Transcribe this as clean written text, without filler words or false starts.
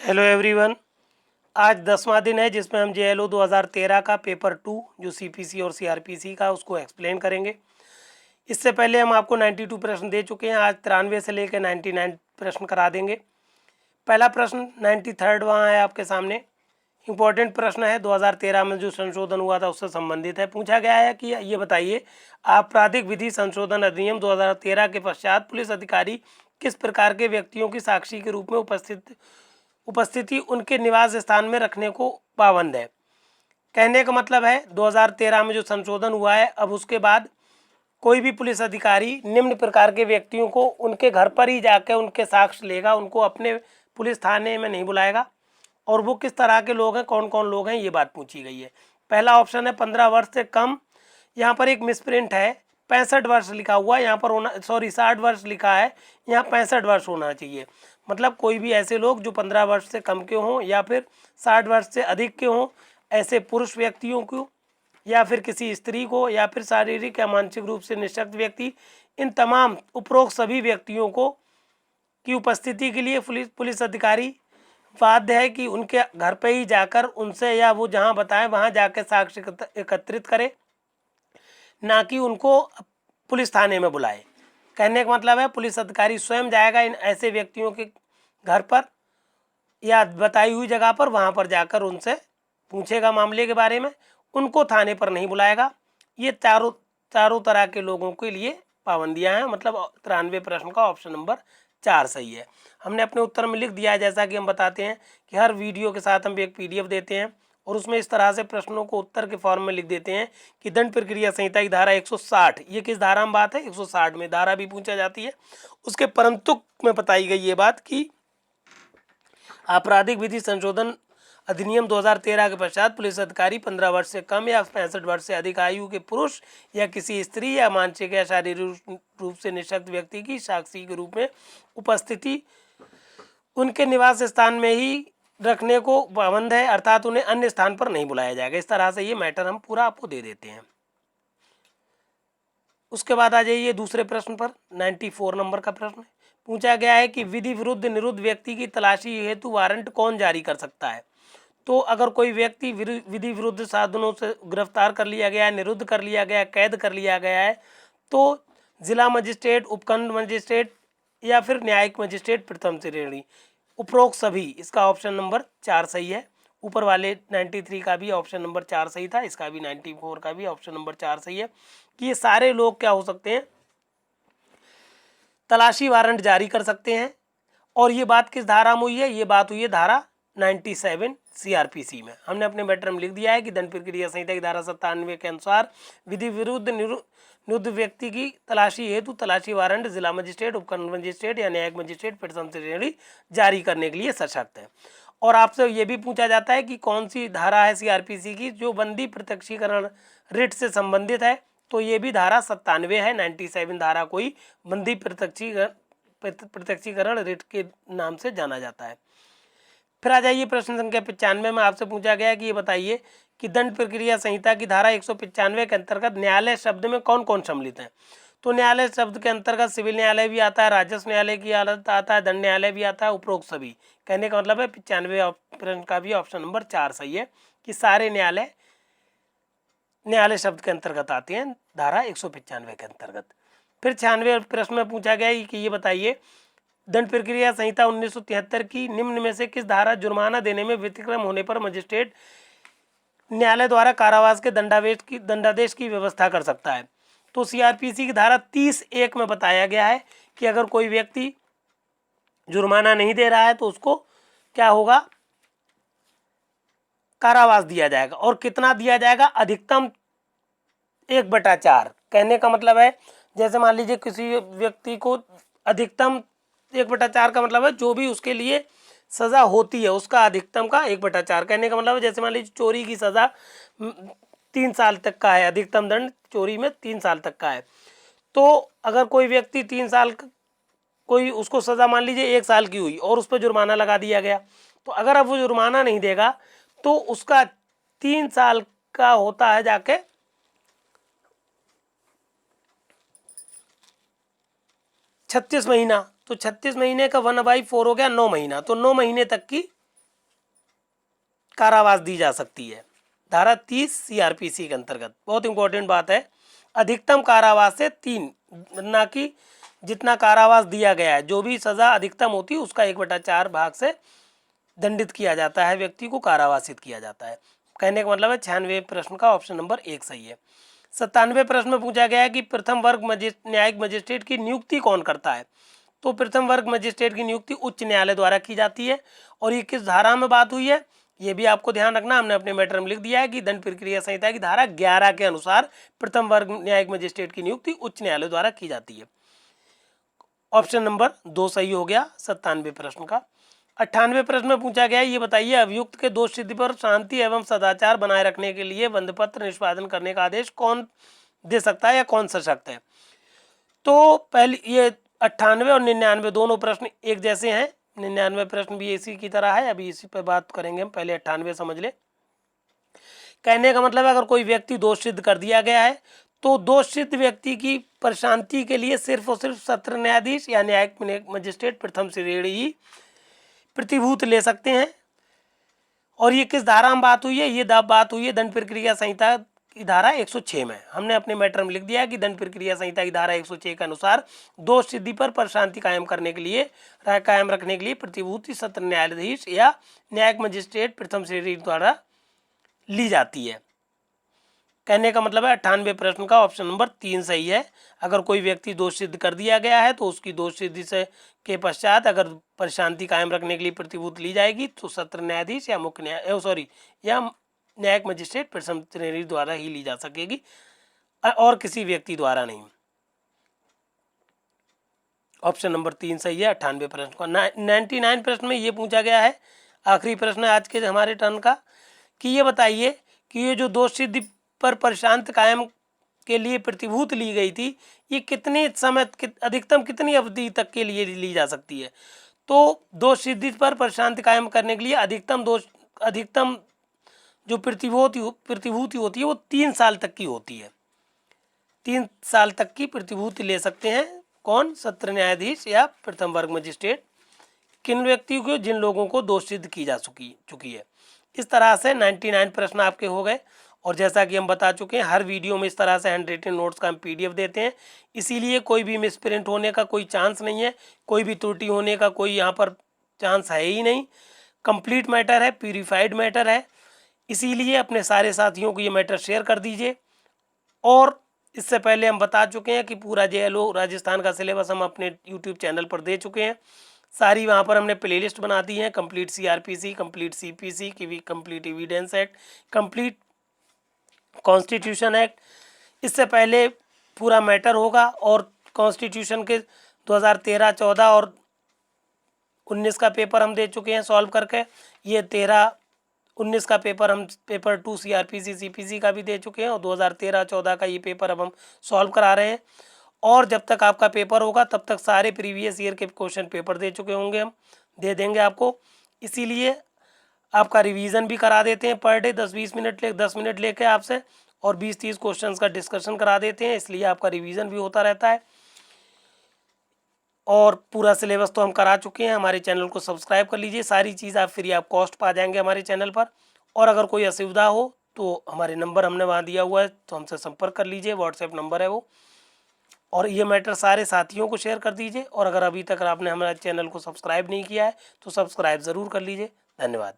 Hello everyone. आज 10वां दिन है जिसमें हम JLO 2013 का पेपर 2 जो CPC और CRPC का उसको एक्सप्लेन करेंगे। इससे पहले हम आपको 92 प्रश्न दे चुके हैं। आज 93 से लेकर 99 प्रश्न करा देंगे। पहला प्रश्न 93 वहाँ है आपके सामने। इम्पोर्टेंट प्रश्न है, 2013 में जो संशोधन हुआ था उससे संबंधित है। पूछा गया है कि ये बताइए, आपराधिक विधि संशोधन अधिनियम 2013 के पश्चात पुलिस अधिकारी किस प्रकार के व्यक्तियों की साक्षी के रूप में उपस्थिति उनके निवास स्थान में रखने को पाबंद है। कहने का मतलब है 2013 में जो संशोधन हुआ है, अब उसके बाद कोई भी पुलिस अधिकारी निम्न प्रकार के व्यक्तियों को उनके घर पर ही जाकर उनके साक्ष्य लेगा, उनको अपने पुलिस थाने में नहीं बुलाएगा। और वो किस तरह के लोग हैं, कौन कौन लोग हैं, ये बात पूछी गई है। पहला ऑप्शन है 15 वर्ष से कम। यहाँ पर एक मिसप्रिंट है, 65 वर्ष लिखा हुआ है, यहाँ पर होना 60 वर्ष लिखा है, यहाँ 65 वर्ष होना चाहिए। मतलब कोई भी ऐसे लोग जो 15 वर्ष से कम के हों या फिर 60 वर्ष से अधिक के हों, ऐसे पुरुष व्यक्तियों को या फिर किसी स्त्री को या फिर शारीरिक या मानसिक रूप से निःशक्त व्यक्ति, इन तमाम उपरोक्त सभी व्यक्तियों को की उपस्थिति के लिए पुलिस अधिकारी बाध्य है कि उनके घर पे ही जाकर उनसे या वो जहाँ बताएं वहाँ जाकर साक्ष्य एकत्रित करे, ना कि उनको पुलिस थाने में बुलाए। कहने का मतलब है पुलिस अधिकारी स्वयं जाएगा इन ऐसे व्यक्तियों के घर पर या बताई हुई जगह पर, वहाँ पर जाकर उनसे पूछेगा मामले के बारे में, उनको थाने पर नहीं बुलाएगा। ये चारों तरह के लोगों के लिए पाबंदियां हैं। मतलब 93 प्रश्न का ऑप्शन नंबर 4 सही है। हमने अपने उत्तर में लिख दिया है, जैसा कि हम बताते हैं कि हर वीडियो के साथ हम एक PDF देते हैं और उसमें इस तरह से प्रश्नों को उत्तर के फॉर्म में लिख देते हैं कि दंड प्रक्रिया संहिता की धारा 160, ये किस धारा में बात है, 160 में धारा भी पूछा जाती है। उसके परंतु में बताई गई ये बात कि आपराधिक विधि संशोधन अधिनियम 2013 के पश्चात पुलिस अधिकारी 15 वर्ष से कम या 65 वर्ष से अधिक आयु के पुरुष या किसी स्त्री या मानसिक या शारीरिक रूप से निःशक्त व्यक्ति की साक्षी के रूप में उपस्थिति उनके निवास स्थान में ही रखने को पाबंद है, अर्थात उन्हें अन्य स्थान पर नहीं बुलाया जाएगा। इस तरह से ये मैटर हम पूरा आपको दे देते हैं। उसके बाद आ जाइए दूसरे प्रश्न पर। 94 नंबर का प्रश्न पूछा गया है कि विधि विरुद्ध निरुद्ध व्यक्ति की तलाशी हेतु वारंट कौन जारी कर सकता है। तो अगर कोई व्यक्ति विधि विरुद्ध साधनों से गिरफ्तार कर लिया गया है, निरुद्ध कर लिया गया है, कैद कर लिया गया है, तो जिला मजिस्ट्रेट, उपखंड मजिस्ट्रेट या फिर न्यायिक मजिस्ट्रेट प्रथम श्रेणी, उपरोक्त सभी, इसका ऑप्शन नंबर 4 सही है। ऊपर वाले 93 का भी ऑप्शन नंबर 4 सही था, इसका भी 94 का भी ऑप्शन नंबर 4 सही है कि ये सारे लोग क्या हो सकते हैं, तलाशी वारंट जारी कर सकते हैं। और ये बात किस धारा में हुई है, ये बात हुई है धारा 97 CRPC में। हमने अपने मैटर में लिख दिया है कि दंड प्रक्रिया संहिता की धारा 97 के अनुसार विधि विरुद्ध निरुद्ध व्यक्ति की तलाशी हेतु तलाशी वारंट जिला मजिस्ट्रेट, उपखंड मजिस्ट्रेट या न्यायिक मजिस्ट्रेट प्रथम श्रेणी जारी करने के लिए सशक्त है। और आपसे ये भी पूछा जाता है कि कौन सी धारा है CRPC की जो बंदी प्रत्यक्षीकरण रिट से संबंधित है, तो ये भी धारा 97 है। 97 धारा कोई बंदी प्रत्यक्षीकरण रिट के नाम से जाना जाता है। फिर आ जाइए प्रश्न संख्या 95 में। आपसे पूछा गया कि ये बताइए कि दंड प्रक्रिया संहिता की धारा 195 के अंतर्गत न्यायालय शब्द में कौन कौन सम्मिलित है। तो न्यायालय शब्द के अंतर्गत सिविल न्यायालय भी आता है, राजस्व न्यायालय की हालत आता है, दंड न्यायालय भी आता है, उपरोक्त सभी। कहने का मतलब है 95 प्रश्न का भी ऑप्शन नंबर 4 सही है कि सारे न्यायालय शब्द के अंतर्गत आते हैं धारा 195 के अंतर्गत। फिर 96 प्रश्न में पूछा गया कि ये बताइए दंड प्रक्रिया संहिता 1973 की निम्न में से किस धारा जुर्माना देने में व्यतिक्रम होने पर मजिस्ट्रेट न्यायालय द्वारा कारावास के दंडादेश की व्यवस्था कर सकता है। तो CRPC की धारा 30(1) में बताया गया है कि अगर कोई व्यक्ति जुर्माना नहीं दे रहा है तो उसको क्या होगा, कारावास दिया जाएगा। और कितना दिया जाएगा, अधिकतम 1/4। कहने का मतलब है जैसे मान लीजिए किसी व्यक्ति को अधिकतम 1/4 का मतलब है जो भी उसके लिए सजा होती है उसका अधिकतम का 1/4। कहने का मतलब है जैसे मान लीजिए चोरी की सजा 3 साल तक का है, अधिकतम दंड चोरी में 3 साल तक का है। तो अगर कोई व्यक्ति 3 साल, कोई उसको सजा मान लीजिए 1 साल की हुई और उस पर जुर्माना लगा दिया गया, तो अगर अब वो जुर्माना नहीं देगा तो उसका 3 साल का होता है जाके 36 महीना। तो 36 महीने का 1/4 हो गया 9 महीना। तो 9 महीने तक की कारावास दी जा सकती है। धारा 30 CRPC के अंतर्गत, बहुत इंपॉर्टेंट बात है, अधिकतम कारावास से 3, ना कि जितना कारावास दिया गया है, जो भी सज़ा अधिकतम होती है उसका 1/4 भाग से दंडित किया जाता है, व्यक्ति को कारावासित किया जाता है। कहने का मतलब है 96 प्रश्न का ऑप्शन नंबर 1 सही है। 97 प्रश्न में पूछा गया है कि प्रथम वर्ग न्यायिक मजिस्ट्रेट की नियुक्ति कौन करता है। तो प्रथम वर्ग मजिस्ट्रेट की नियुक्ति उच्च न्यायालय द्वारा की जाती है। और ये किस धारा में बात हुई है, ये भी आपको ध्यान रखना, हमने अपने मैटर में लिख दिया है कि दंड प्रक्रिया संहिता की धारा 11 के अनुसार प्रथम वर्ग न्यायिक मजिस्ट्रेट की नियुक्ति उच्च न्यायालय द्वारा की जाती है। ऑप्शन नंबर 2 सही हो गया 97 प्रश्न का। 98 प्रश्न में पूछा गया, ये बताइए अभियुक्त के दोष सिद्धि पर शांति एवं सदाचार बनाए रखने के लिए बंधपत्र निष्पादन करने का आदेश कौन दे सकता है या कौन सशक्त है। तो पहले ये 98 और 99 दोनों प्रश्न एक जैसे हैं, 99 प्रश्न भी इसी की तरह है, अभी इसी पर बात करेंगे हम, पहले 98 समझ ले। कहने का मतलब है अगर कोई व्यक्ति दोष सिद्ध कर दिया गया है तो दोष सिद्ध व्यक्ति की प्रशांति के लिए सिर्फ और सिर्फ सत्र न्यायाधीश या न्यायिक मजिस्ट्रेट प्रथम श्रेणी ही प्रतिभूत ले सकते हैं। और ये किस धारा में बात हुई है, ये बात हुई है दंड प्रक्रिया संहिता की धारा 106 में। हमने अपने मैटर में लिख दिया है कि दंड प्रक्रिया संहिता की धारा 106 के अनुसार दोष सिद्धि पर प्रशांति कायम करने के लिए, राय कायम रखने के लिए प्रतिभूति सत्र न्यायाधीश या न्यायिक मजिस्ट्रेट प्रथम श्रेणी द्वारा ली जाती है। कहने का मतलब है 98 प्रश्न का ऑप्शन नंबर 3 सही है। अगर कोई व्यक्ति दोष सिद्ध कर दिया गया है तो उसकी दोष सिद्धि से के पश्चात अगर प्रशांति कायम रखने के लिए प्रतिभूत ली जाएगी तो सत्र न्यायाधीश या मुख्य या न्यायिक मजिस्ट्रेट प्रथम श्रेणी द्वारा ही ली जा सकेगी और किसी व्यक्ति द्वारा नहीं। ऑप्शन नंबर 3 सही है 98 प्रश्न का। 99 प्रश्न में ये पूछा गया है, आखिरी प्रश्न है आज के हमारे टर्न का, कि ये बताइए कि ये जो दोष सिद्धि पर प्रशांत कायम के लिए प्रतिभूत ली गई थी, ये कितने समय अधिकतम कितनी अवधि तक के लिए ली जा सकती है। तो दोष सिद्धि पर प्रशांत कायम करने के लिए अधिकतम जो प्रतिभूति होती है वो 3 साल तक की होती है। 3 साल तक की प्रतिभूति ले सकते हैं कौन, सत्र न्यायाधीश या प्रथम वर्ग मजिस्ट्रेट, किन व्यक्तियों को, जिन लोगों को दोष सिद्ध की जा चुकी है। इस तरह से 99 प्रश्न आपके हो गए। और जैसा कि हम बता चुके हैं हर वीडियो में इस तरह से हैंड रिटन नोट्स का हम PDF देते हैं, इसीलिए कोई भी मिसप्रिंट होने का कोई चांस नहीं है, कोई भी त्रुटि होने का कोई यहाँ पर चांस है ही नहीं। कंप्लीट मैटर है, प्यूरिफाइड मैटर है, इसीलिए अपने सारे साथियों को ये मैटर शेयर कर दीजिए। और इससे पहले हम बता चुके हैं कि पूरा JLO राजस्थान का सिलेबस हम अपने YouTube चैनल पर दे चुके हैं। सारी वहाँ पर हमने प्लेलिस्ट बना दी है, कंप्लीट CRPC, कंप्लीट CPC की भी, complete evidence act, complete constitution act. इससे पहले पूरा मैटर होगा और कॉन्स्टिट्यूशन के 2013, 14 और 19 का पेपर हम दे चुके हैं सॉल्व करके। ये 13-19 का पेपर हम पेपर 2 CRPC CPC का भी दे चुके हैं और 2013-14 का ये पेपर अब हम सॉल्व करा रहे हैं। और जब तक आपका पेपर होगा तब तक सारे प्रीवियस ईयर के क्वेश्चन पेपर दे चुके होंगे, हम दे देंगे आपको। इसीलिए आपका रिवीजन भी करा देते हैं पर डे 10 मिनट लेके आपसे, और 20-30 क्वेश्चंस का डिस्कशन करा देते हैं, इसलिए आपका रिवीजन भी होता रहता है। और पूरा सिलेबस तो हम करा चुके हैं। हमारे चैनल को सब्सक्राइब कर लीजिए, सारी चीज़ आप फ्री ऑफ कॉस्ट पा जाएंगे हमारे चैनल पर। और अगर कोई असुविधा हो तो हमारे नंबर हमने वहाँ दिया हुआ है, तो हमसे संपर्क कर लीजिए, व्हाट्सएप नंबर है वो। और ये मैटर सारे साथियों को शेयर कर दीजिए। और अगर अभी तक आपने हमारे चैनल को सब्सक्राइब नहीं किया है तो सब्सक्राइब ज़रूर कर लीजिए। धन्यवाद।